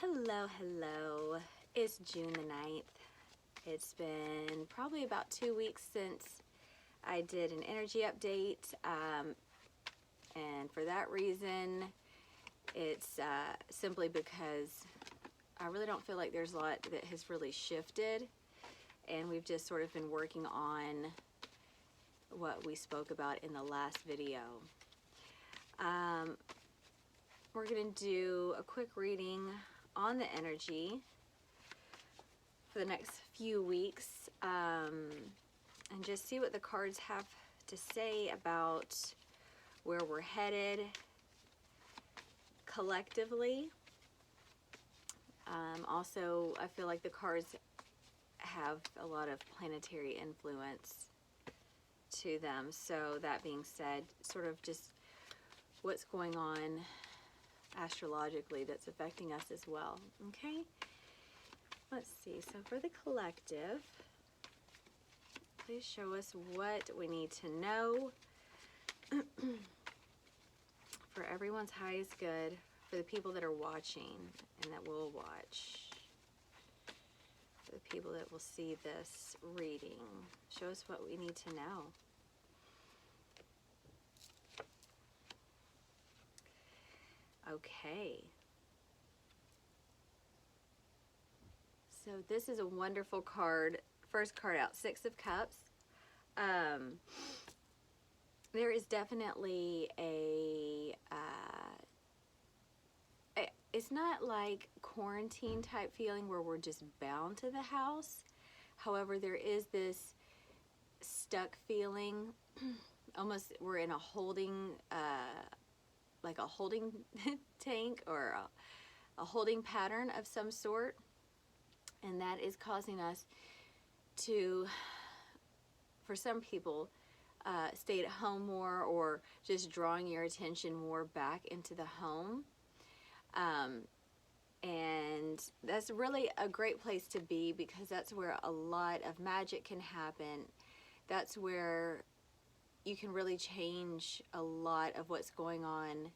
Hello. It's June the 9th. It's been probably about 2 weeks since I did an energy update, and for that reason, it's simply because I really don't feel like there's a lot that has really shifted, and we've just sort of been working on what we spoke about in the last video. We're going to do a quick reading on the energy for the next few weeks, and just see what the cards have to say about where we're headed collectively. Also, I feel like the cards have a lot of planetary influence to them. So that being said, sort of just what's going on astrologically that's affecting us as well. Okay, let's see. So for the collective, please show us what we need to know for everyone's highest good, for the people that are watching and that will watch, for the people that will see this reading. Show us what we need to know. Okay. So this is a wonderful card. First card out, Six of Cups. There is definitely it's not like quarantine type feeling where we're just bound to the house. However, there is this stuck feeling, almost we're in a holding, like a holding tank or a holding pattern of some sort. And that is causing us to, for some people, stay at home more, or just drawing your attention more back into the home. And that's really a great place to be, because that's where a lot of magic can happen. That's where you can really change a lot of what's going on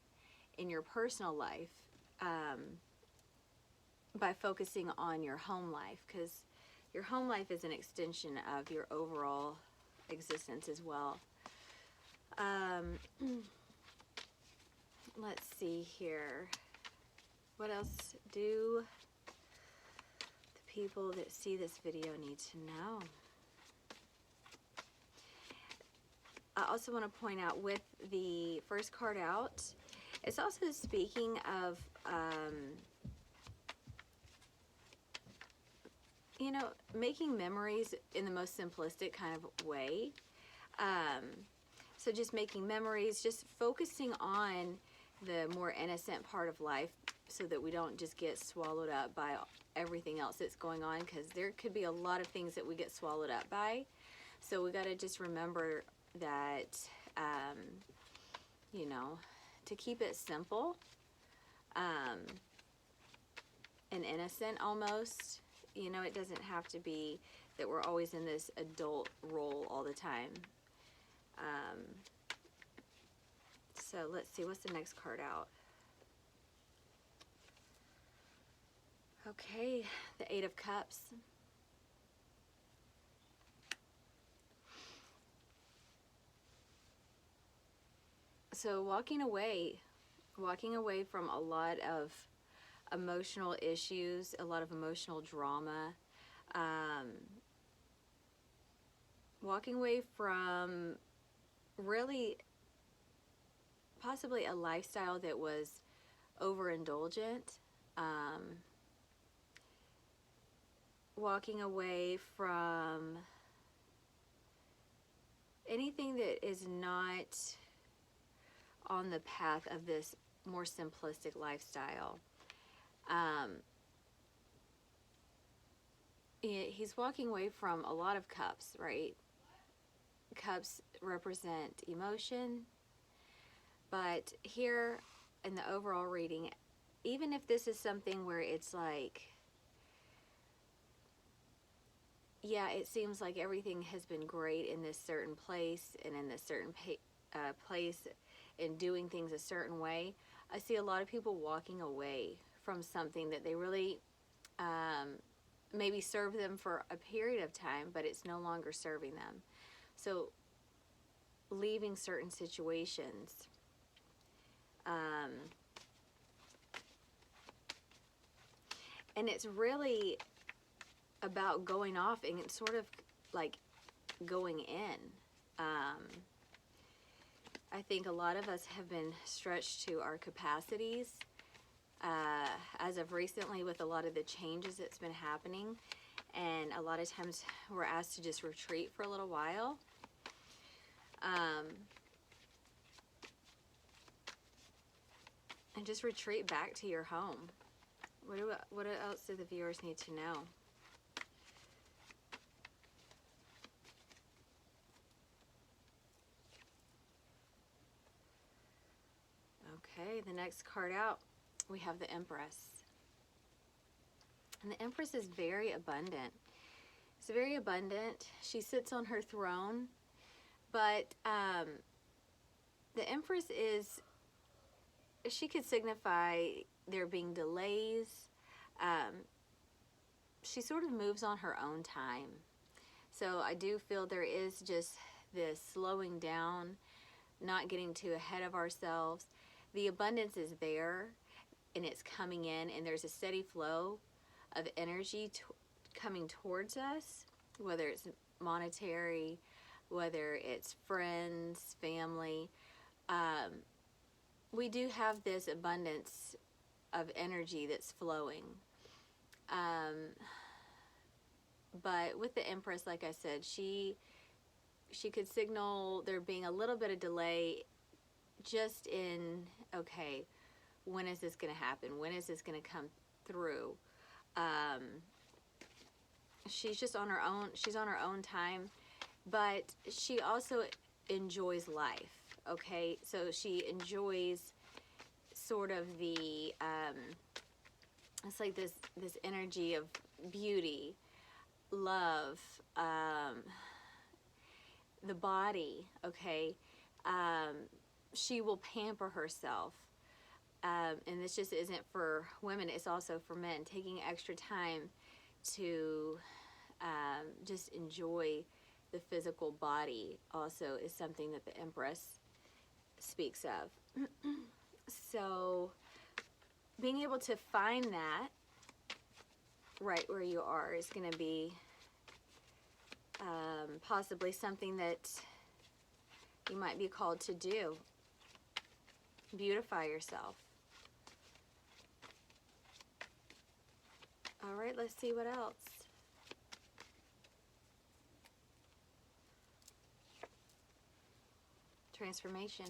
in your personal life, by focusing on your home life, because your home life is an extension of your overall existence as well. Let's see here. What else do the people that see this video need to know? I also want to point out, with the first card out, it's also speaking of you know, making memories in the most simplistic kind of way. So just making memories, just focusing on the more innocent part of life, so that we don't just get swallowed up by everything else that's going on, because there could be a lot of things that we get swallowed up by. So we got to just remember that, you know, to keep it simple, and innocent almost. You know, it doesn't have to be that we're always in this adult role all the time. So let's see, what's the next card out? Okay, the Eight of Cups. So walking away from a lot of emotional issues, a lot of emotional drama, walking away from really possibly a lifestyle that was overindulgent, walking away from anything that is not on the path of this more simplistic lifestyle. He's walking away from a lot of cups, right? Cups represent emotion, but here in the overall reading, even if this is something where it's like, yeah, it seems like everything has been great in this certain place and in this certain place and doing things a certain way, I see a lot of people walking away from something that they really maybe served them for a period of time, but it's no longer serving them. So leaving certain situations. And it's really about going off and it's sort of like going in. I think a lot of us have been stretched to our capacities as of recently with a lot of the changes that's been happening. And a lot of times we're asked to just retreat for a little while. And just retreat back to your home. What else do the viewers need to know? Okay, the next card out, we have the Empress. And the Empress is very abundant. It's very abundant. She sits on her throne. But the Empress is, she could signify there being delays. She sort of moves on her own time. So I do feel there is just this slowing down, not getting too ahead of ourselves. The abundance is there and it's coming in, and there's a steady flow of energy coming towards us, whether it's monetary, whether it's friends, family. We do have this abundance of energy that's flowing. But with the Empress, like I said, she could signal there being a little bit of delay just in, okay, when is this going to happen? When is this going to come through? She's just on her own. She's on her own time, but she also enjoys life. Okay, so she enjoys sort of the it's like this energy of beauty, love, the body. Okay, she will pamper herself. And this just isn't for women, it's also for men. Taking extra time to just enjoy the physical body also is something that the Empress speaks of. So being able to find that right where you are is going to be possibly something that you might be called to do. Beautify yourself. All right, let's see what else. Transformation.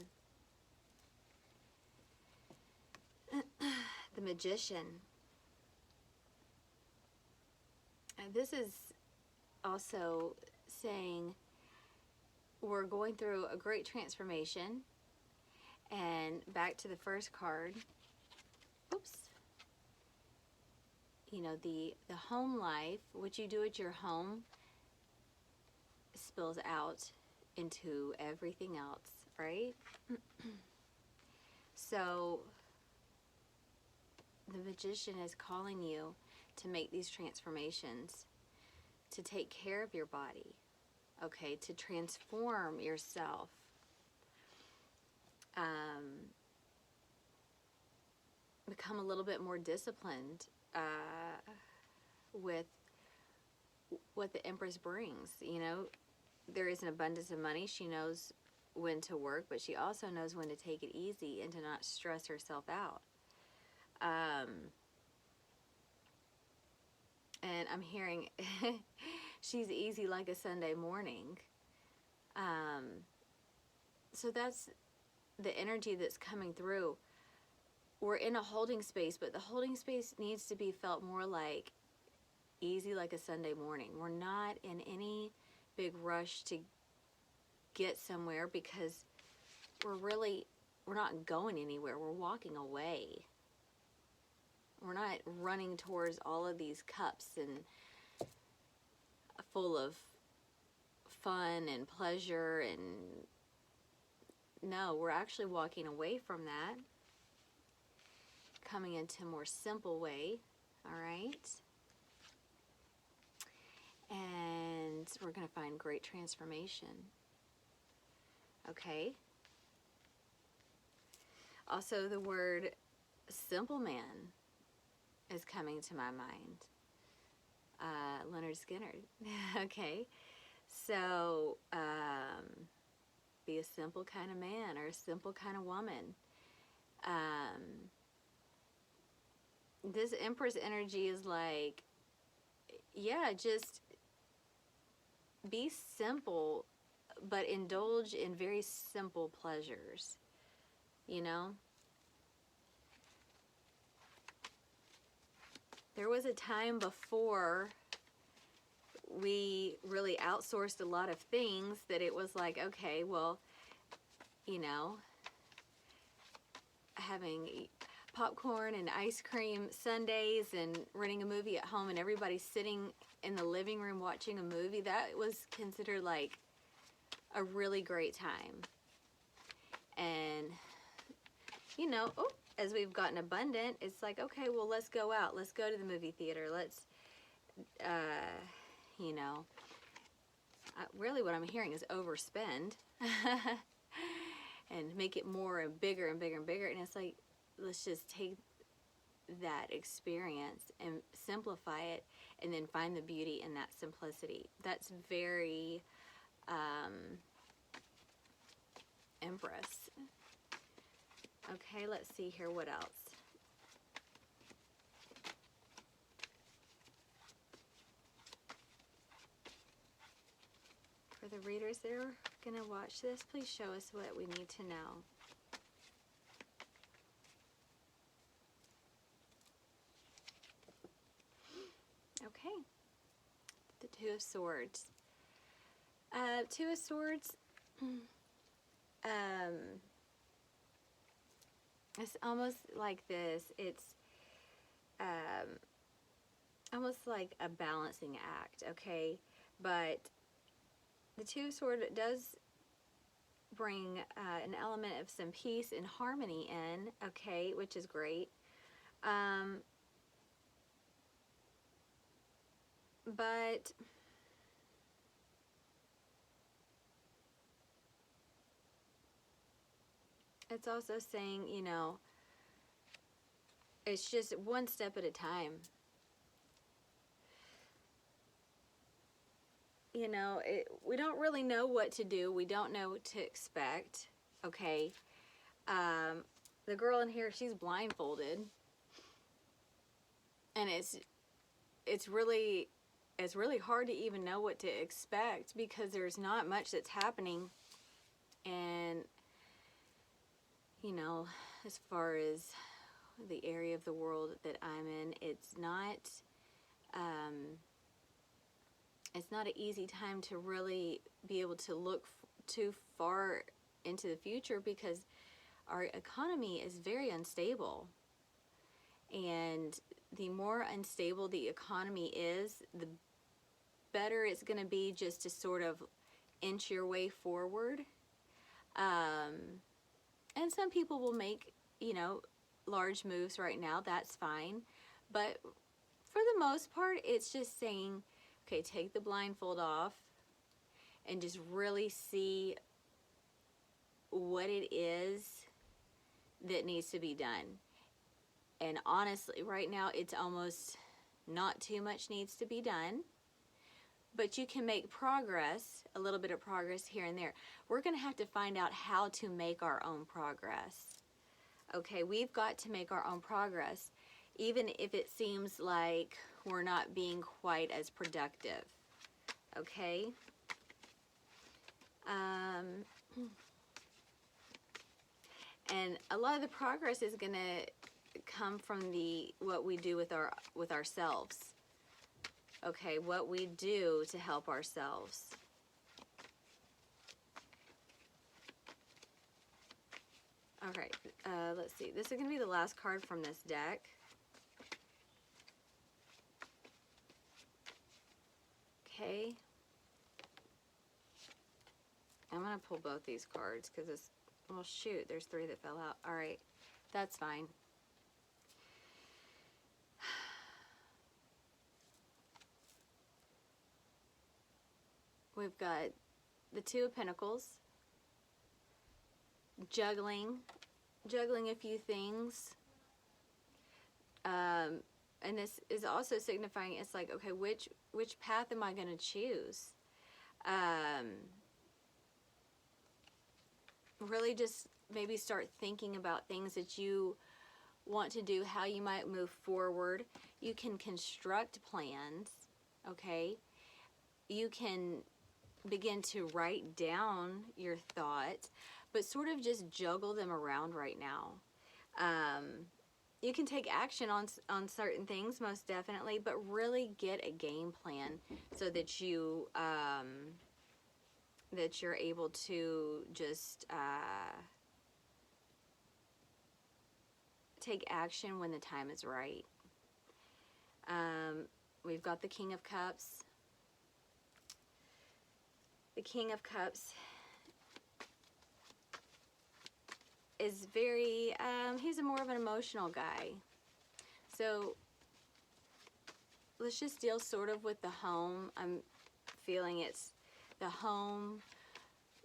The Magician. And this is also saying we're going through a great transformation. And back to the first card. Oops. You know, the home life, what you do at your home spills out into everything else, right? So the Magician is calling you to make these transformations, to take care of your body, okay, to transform yourself. Become a little bit more disciplined with what the Empress brings. You know, there is an abundance of money. She knows when to work, but she also knows when to take it easy and to not stress herself out. And I'm hearing she's easy like a Sunday morning. So that's the energy that's coming through. We're in a holding space, but the holding space needs to be felt more like easy like a Sunday morning. We're not in any big rush to get somewhere because we're not going anywhere. We're walking away. We're not running towards all of these cups and full of fun and pleasure, and no, we're actually walking away from that. coming into a more simple way. All right. And we're going to find great transformation. Okay. Also, the word simple man is coming to my mind. Leonard Skinner. Okay. So, be a simple kind of man or a simple kind of woman. This Empress energy is like, yeah, just be simple, but indulge in very simple pleasures, you know? There was a time before we really outsourced a lot of things that it was like, okay, well, you know, having popcorn and ice cream sundaes and renting a movie at home and everybody sitting in the living room watching a movie, that was considered like a really great time. And, you know, as we've gotten abundant, it's like, okay, well, let's go out. Let's go to the movie theater. Let's, you know, really what I'm hearing is overspend and make it more and bigger and bigger and bigger. And it's like, let's just take that experience and simplify it and then find the beauty in that simplicity. That's very Empress. Okay, let's see here. What else? For the readers that are going to watch this, please show us what we need to know. Okay. The Two of Swords. Two of Swords, it's almost like this. It's almost like a balancing act, okay? But the Two of Swords does bring an element of some peace and harmony in, okay, which is great. But it's also saying, you know, it's just one step at a time. You know, we don't really know what to do. We don't know what to expect, okay? The girl in here, she's blindfolded. And it's really hard to even know what to expect because there's not much that's happening. And, you know, as far as the area of the world that I'm in, it's not an easy time to really be able to look too far into the future because our economy is very unstable. And the more unstable the economy is, the better it's going to be just to sort of inch your way forward. And some people will make, you know, large moves right now. That's fine. But for the most part, it's just saying, okay, take the blindfold off and just really see what it is that needs to be done. And honestly, right now, it's almost not too much needs to be done. But you can make progress, a little bit of progress here and there. We're going to have to find out how to make our own progress. Okay, we've got to make our own progress, even if it seems like we're not being quite as productive. Okay? And a lot of the progress is going to come from what we do with ourselves. Okay, what we do to help ourselves. All right, let's see. This is going to be the last card from this deck. Okay. I'm going to pull both these cards because it's, well, shoot, there's three that fell out. All right, that's fine. we've got the Two of Pentacles, juggling a few things. And this is also signifying, it's like, okay, which path am I going to choose? Really just maybe start thinking about things that you want to do, how you might move forward. You can construct plans, okay? You can begin to write down your thoughts, but sort of just juggle them around right now. You can take action on certain things, most definitely, but really get a game plan so that you that you're able to just take action when the time is right. We've got the King of Cups. The King of Cups is very, he's more of an emotional guy. So let's just deal sort of with the home. I'm feeling it's the home,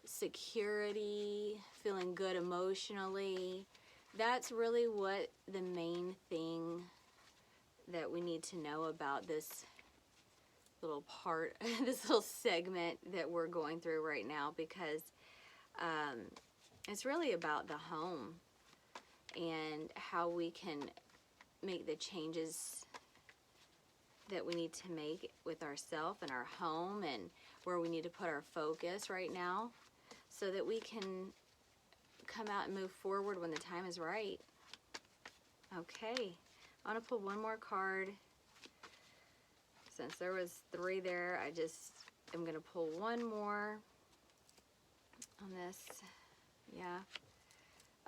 security, feeling good emotionally. That's really what the main thing that we need to know about this little part, this little segment that we're going through right now, because it's really about the home and how we can make the changes that we need to make with ourselves and our home, and where we need to put our focus right now so that we can come out and move forward when the time is right. Okay, I'm going to pull one more card. Since there was 3 there, I just am going to pull one more on this. Yeah.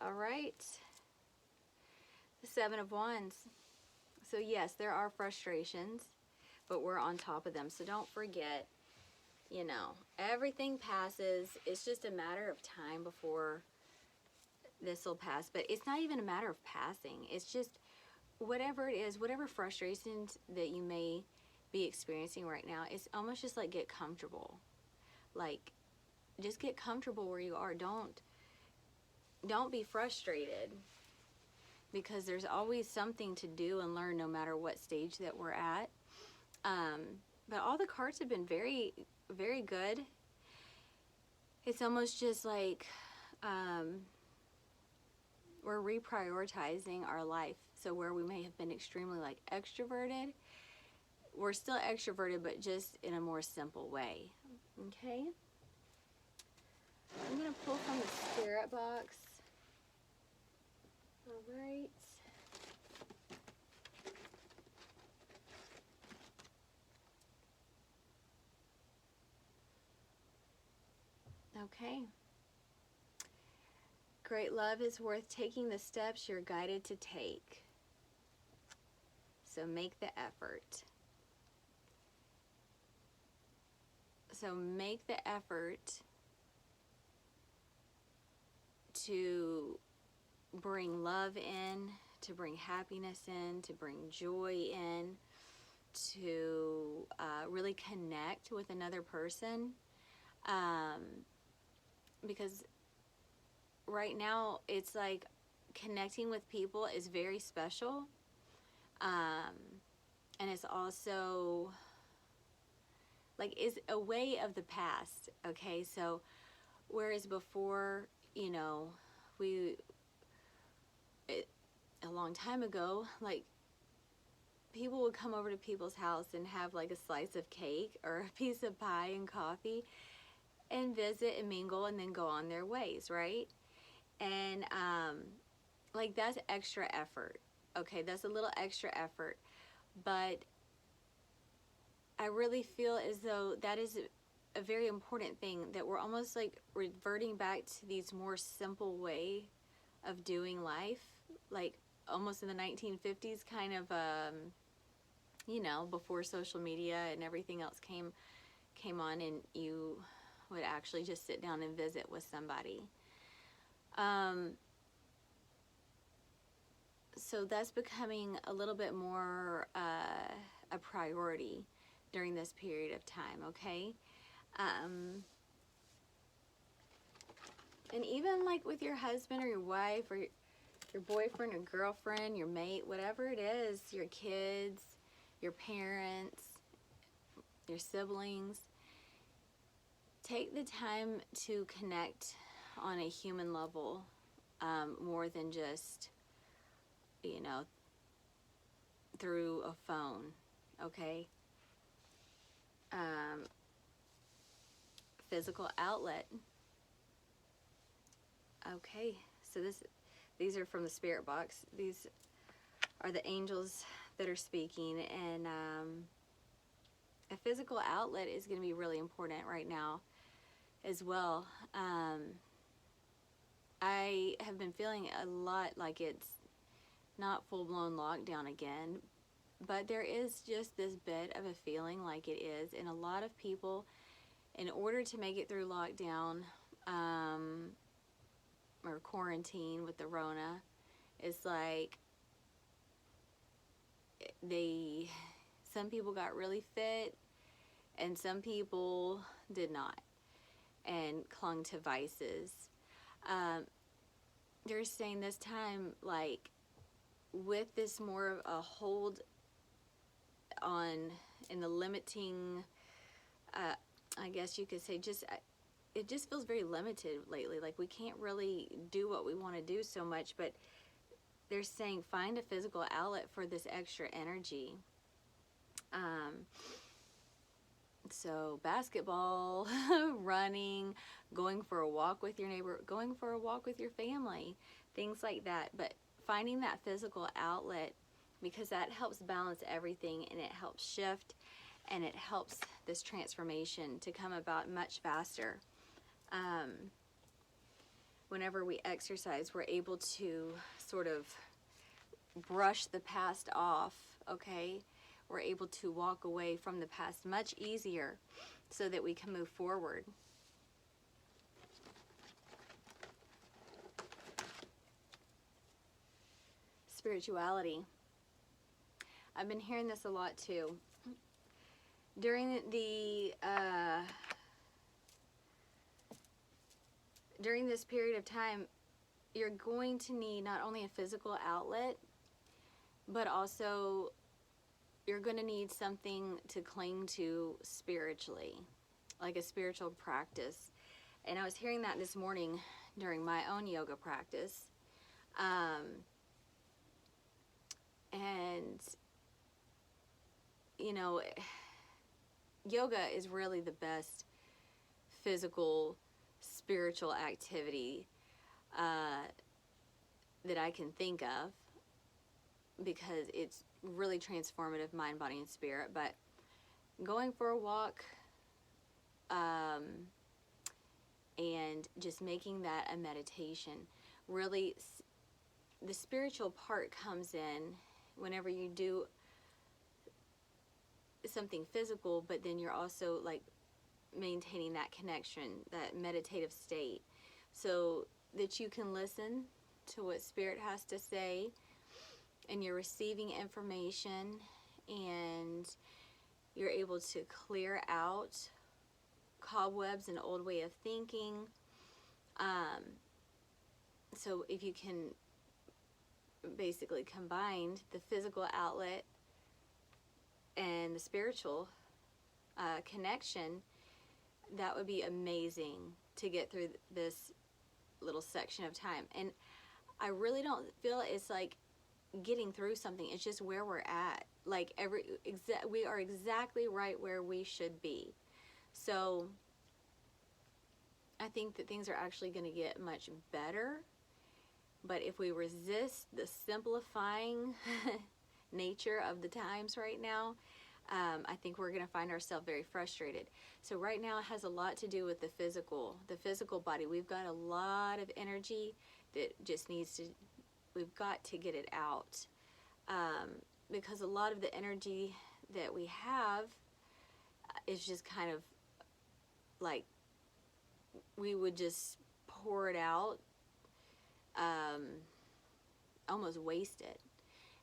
All right. The 7 of Wands. So yes, there are frustrations, but we're on top of them. So don't forget, you know, everything passes. It's just a matter of time before this will pass. But it's not even a matter of passing. It's just whatever it is, whatever frustrations that you may be experiencing right now, it's almost just like get comfortable. Like, just get comfortable where you are. Don't be frustrated, because there's always something to do and learn no matter what stage that we're at. But all the cards have been very, very good. It's almost just like we're reprioritizing our life. So where we may have been extremely like extroverted, we're still extroverted, but just in a more simple way. Okay? I'm going to pull from the Spirit box. All right. Okay. Great love is worth taking the steps you're guided to take. So make the effort. So make the effort to bring love in, to bring happiness in, to bring joy in, to really connect with another person. Because right now it's like connecting with people is very special. And it's also like is a way of the past. Okay, so whereas before, you know, a long time ago, like people would come over to people's house and have like a slice of cake or a piece of pie and coffee and visit and mingle and then go on their ways, right? And like that's extra effort. Okay, that's a little extra effort, but I really feel as though that is a very important thing, that we're almost like reverting back to these more simple way of doing life, like almost in the 1950s kind of, you know, before social media and everything else came on, and you would actually just sit down and visit with somebody. So that's becoming a little bit more a priority during this period of time, okay? And even like with your husband or your wife or your boyfriend or girlfriend, your mate, whatever it is, your kids, your parents, your siblings, take the time to connect on a human level, more than just, you know, through a phone, okay? Physical outlet. Okay, so these are from the spirit box. These are the angels that are speaking, and a physical outlet is going to be really important right now as well. I have been feeling a lot like it's not full-blown lockdown again, but there is just this bit of a feeling like it is, and a lot of people, in order to make it through lockdown or quarantine with the Rona, it's like some people got really fit and some people did not and clung to vices. They're saying this time, like, with this more of a hold on in the limiting, I guess you could say, it just feels very limited lately. Like, we can't really do what we want to do so much, but they're saying find a physical outlet for this extra energy. So basketball, running, going for a walk with your neighbor, going for a walk with your family, things like that. But finding that physical outlet, because that helps balance everything, and it helps shift, and it helps this transformation to come about much faster. Whenever we exercise, we're able to sort of brush the past off, okay? We're able to walk away from the past much easier so that we can move forward. Spirituality. I've been hearing this a lot too. During this period of time, you're going to need not only a physical outlet, but also you're going to need something to cling to spiritually, like a spiritual practice. And I was hearing that this morning during my own yoga practice. And, you know, yoga is really the best physical, spiritual activity that I can think of, because it's really transformative, mind, body, and spirit. But going for a walk, and just making that a meditation, really, the spiritual part comes in whenever you do something physical, but then you're also like maintaining that connection, that meditative state, so that you can listen to what spirit has to say, and you're receiving information, and you're able to clear out cobwebs and old way of thinking. So if you can basically combine the physical outlet and the spiritual connection, that would be amazing to get through this little section of time. And I really don't feel it's like getting through something. It's just where we're at. Like we are exactly right where we should be. So I think that things are actually going to get much better. But if we resist the simplifying nature of the times right now, I think we're going to find ourselves very frustrated. So right now it has a lot to do with the physical body. We've got a lot of energy that just we've got to get it out. Because a lot of the energy that we have is just kind of like we would just pour it out, almost waste it.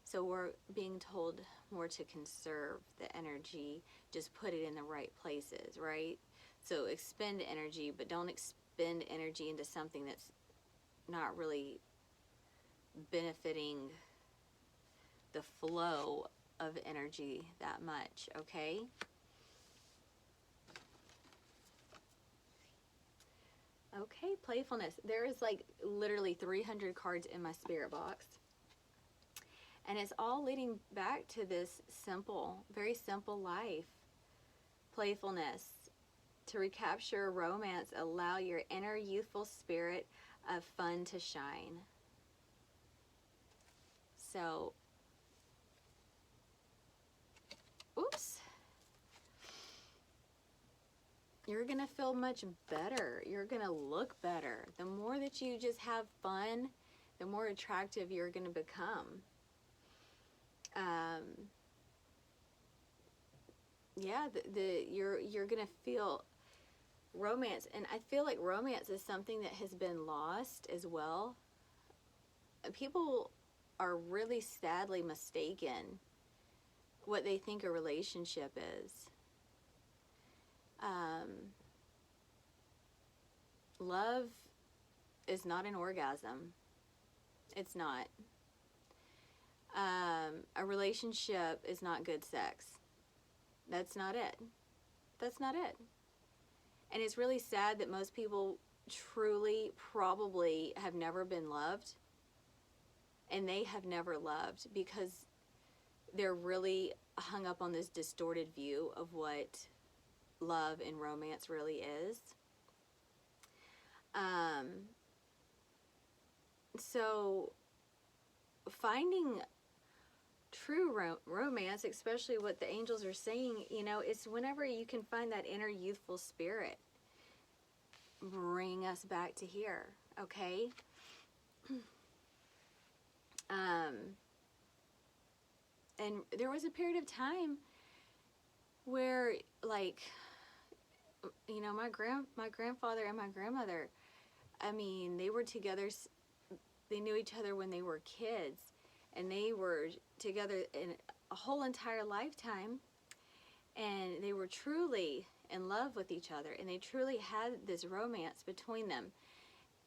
So we're being told more to conserve the energy, just put it in the right places, right? So expend energy, but don't expend energy into something that's not really benefiting the flow of energy that much, okay? Okay, playfulness. There is like literally 300 cards in my spirit box. And it's all leading back to this simple, very simple life. Playfulness. To recapture romance, allow your inner youthful spirit of fun to shine. So, oops. You're going to feel much better. You're going to look better. The more that you just have fun, the more attractive you're going to become. Yeah, you're going to feel romance, and I feel like romance is something that has been lost as well. People are really sadly mistaken what they think a relationship is. Love is not an orgasm. It's not. A relationship is not good sex. That's not it. That's not it. And it's really sad that most people truly probably have never been loved, and they have never loved because they're really hung up on this distorted view of what love and romance really is. So finding true romance, especially what the angels are saying, you know, it's whenever you can find that inner youthful spirit. Bring us back to here, okay? And there was a period of time where, like, you know, my grandfather and my grandmother, I mean, they were together. They knew each other when they were kids, and they were together in a whole entire lifetime, and they were truly in love with each other, and they truly had this romance between them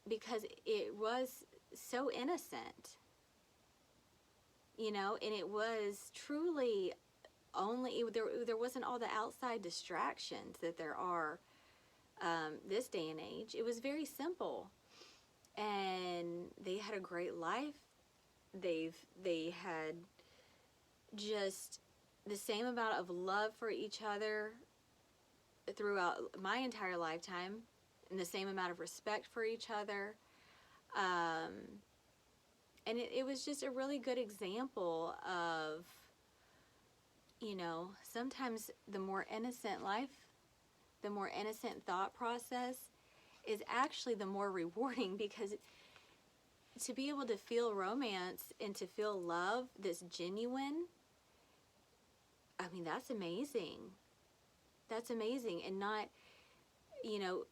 because it was so innocent, you know, and it was truly only, there wasn't all the outside distractions that there are this day and age. It was very simple, and they had a great life. They had just the same amount of love for each other throughout my entire lifetime, and the same amount of respect for each other. And it was just a really good example of, you know, sometimes the more innocent life, the more innocent thought process is actually the more rewarding, because to be able to feel romance and to feel love that's genuine, I mean, that's amazing. That's amazing. And not, you know,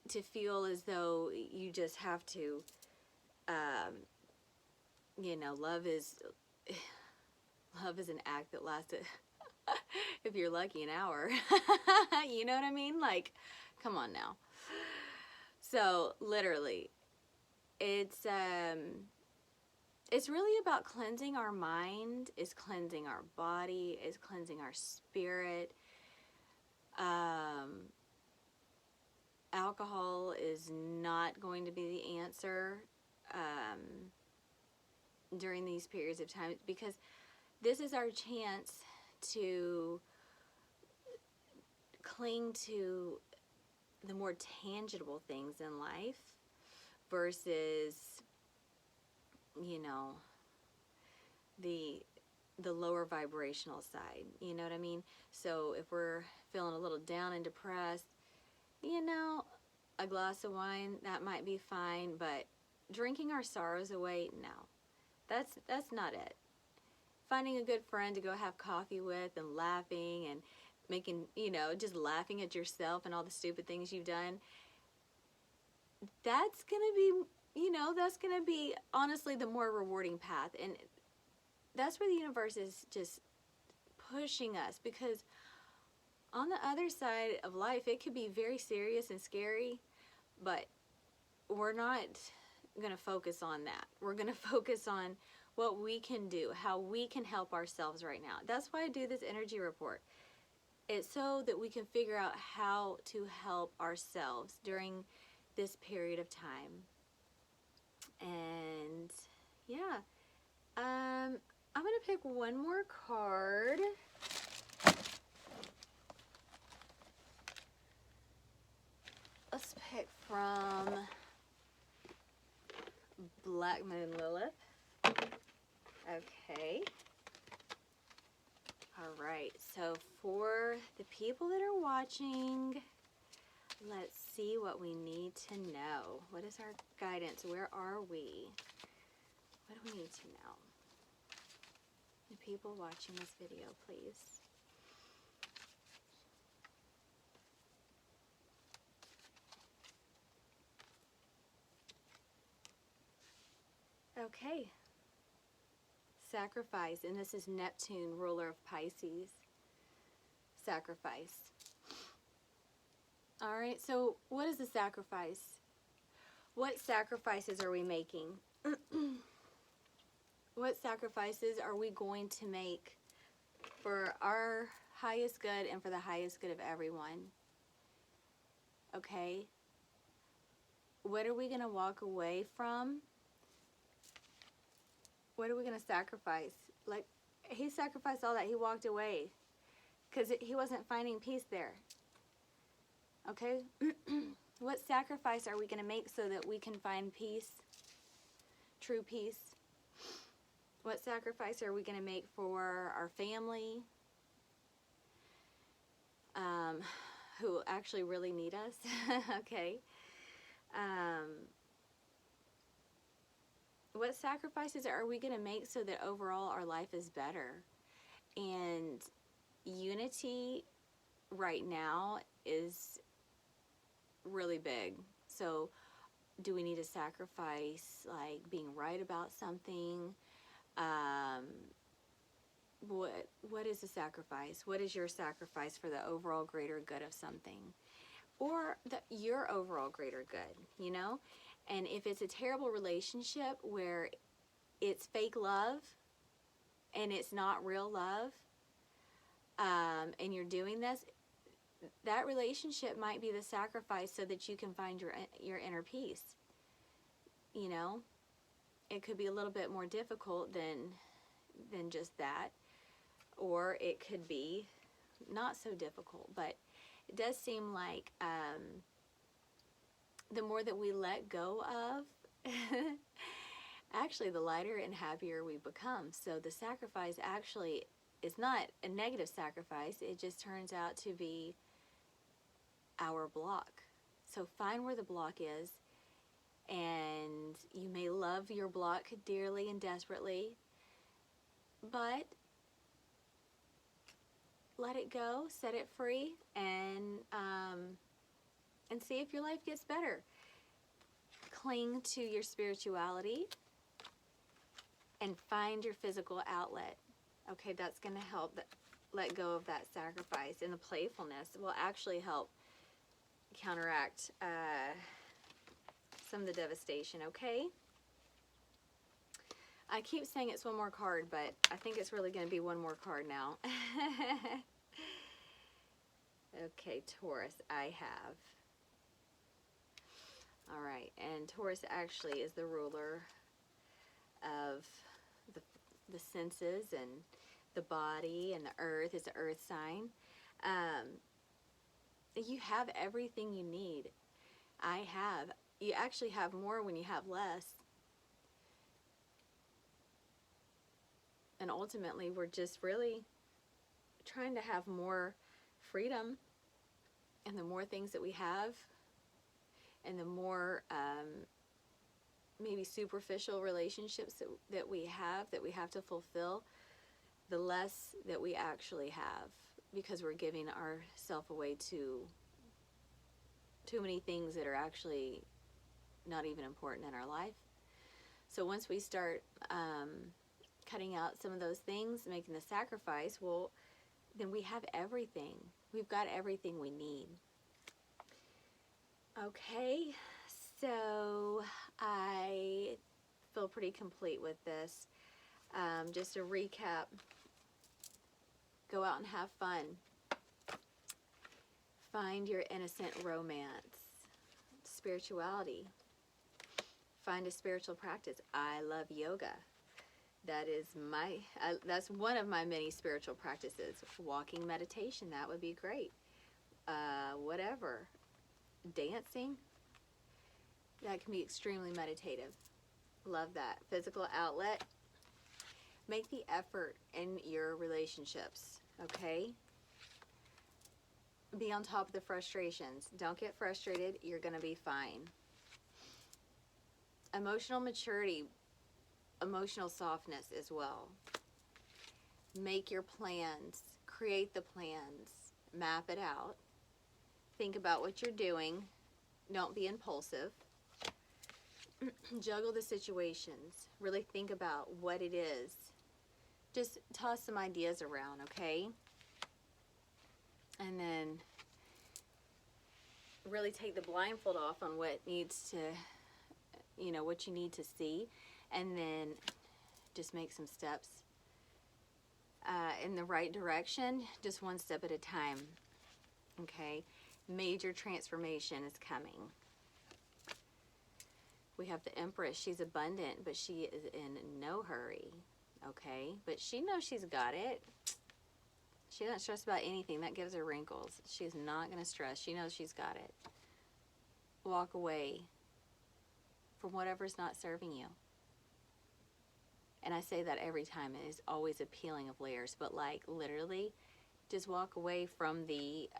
to feel as though you just have to, you know, love is an act that lasts, if you're lucky, an hour. You know what I mean? Like, come on now. So literally, it's really about cleansing our mind, is cleansing our body, is cleansing our spirit. Alcohol is not going to be the answer during these periods of time, because this is our chance to cling to the more tangible things in life versus, you know, the lower vibrational side. You know what I mean? So if we're feeling a little down and depressed, you know, a glass of wine, that might be fine, but drinking our sorrows away, no. That's not it. Finding a good friend to go have coffee with and laughing and making, you know, just laughing at yourself and all the stupid things you've done, that's going to be, you know, that's going to be honestly the more rewarding path. And that's where the universe is just pushing us, because On the other side of life, it could be very serious and scary, but we're not going to focus on that. We're going to focus on what we can do, how we can help ourselves right now. That's why I do this energy report. It's so that we can figure out how to help ourselves during this period of time. And yeah, I'm going to pick one more card. Let's pick from Black Moon Lilith. Okay. All right. So for the people that are watching, let's see what we need to know. What is our guidance? Where are we? What do we need to know? The people watching this video, please. Okay. Sacrifice, and this is Neptune, ruler of Pisces. Sacrifice. All right, so what is the sacrifice? What sacrifices are we making? What sacrifices are we going to make for our highest good and for the highest good of everyone? Okay? What are we going to walk away from? What are we going to sacrifice? Like, he sacrificed all that. He walked away because he wasn't finding peace there. Okay? What sacrifice are we going to make so that we can find peace? True peace? What sacrifice are we going to make for our family? Who actually really need us? Okay. What sacrifices are we going to make so that overall our life is better? And unity right now is really big. So do we need to sacrifice like being right about something? What is the sacrifice? What is your sacrifice for the overall greater good of something? Or your overall greater good, you know? And if it's a terrible relationship where it's fake love and it's not real love, and you're doing this, that relationship might be the sacrifice so that you can find your inner peace. You know, it could be a little bit more difficult than just that, or it could be not so difficult. But it does seem like the more that we let go of, actually the lighter and happier we become. So the sacrifice actually is not a negative sacrifice. It just turns out to be our block. So find where the block is, and you may love your block dearly and desperately, but let it go, set it free, and see if your life gets better. Cling to your spirituality and find your physical outlet. Okay, that's going to help let go of that sacrifice, and the playfulness will actually help counteract some of the devastation. Okay, I keep saying it's one more card, but I think it's really going to be one more card now. Okay, Taurus, I have. All right, and Taurus actually is the ruler of the senses and the body and the earth. It's an earth sign. You have everything you need. I have. You actually have more when you have less. And ultimately, we're just really trying to have more freedom. And the more things that we have, and the more maybe superficial relationships that we have to fulfill, the less that we actually have, because we're giving ourselves away to too many things that are actually not even important in our life. So once we start cutting out some of those things, making the sacrifice, well, then we have everything. We've got everything we need. Okay, so I feel pretty complete with this. Just to recap, go out and have fun. Find your innocent romance. Spirituality. Find a spiritual practice. I love yoga. That is that's one of my many spiritual practices. Walking meditation, that would be great. Whatever. Dancing, that can be extremely meditative. Love that. Physical outlet. Make the effort in your relationships, okay? Be on top of the frustrations. Don't get frustrated. You're going to be fine. Emotional maturity, emotional softness as well. Make your plans. Create the plans. Map it out. Think about what you're doing. Don't be impulsive. Juggle the situations. Really think about what it is. Just toss some ideas around, okay? And then really take the blindfold off on what needs to, what you need to see. And then just make some steps in the right direction, just one step at a time, okay? Major transformation is coming. We have the Empress. She's abundant, but she is in no hurry, okay? But she knows she's got it. She doesn't stress about anything. That gives her wrinkles. She's not going to stress. She knows she's got it. Walk away from whatever's not serving you. And I say that every time. It is always a peeling of layers. But like literally, just walk away from the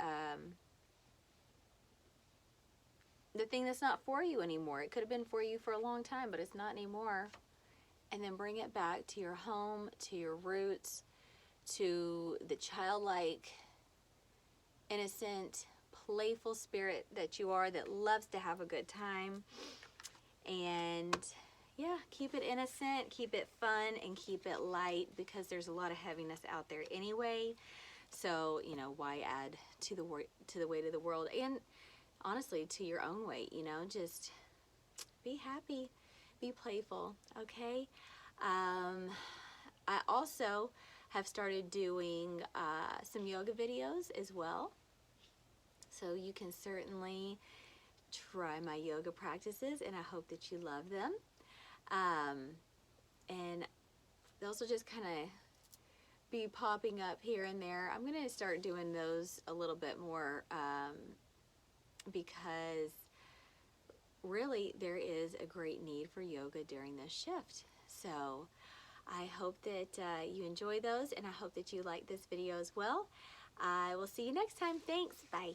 thing that's not for you anymore. It could have been for you for a long time, but it's not anymore. And then bring it back to your home, to your roots, to the childlike, innocent, playful spirit that you are, that loves to have a good time. And yeah, keep it innocent, keep it fun, and keep it light, because there's a lot of heaviness out there anyway. So, why add to the weight of the world? And honestly, to your own weight, just be happy, be playful, okay? I also have started doing some yoga videos as well. So you can certainly try my yoga practices, and I hope that you love them. And those will just kind of be popping up here and there. I'm going to start doing those a little bit more because really there is a great need for yoga during this shift. So I hope that you enjoy those, and I hope that you like this video as well. I will see you next time. Thanks. Bye.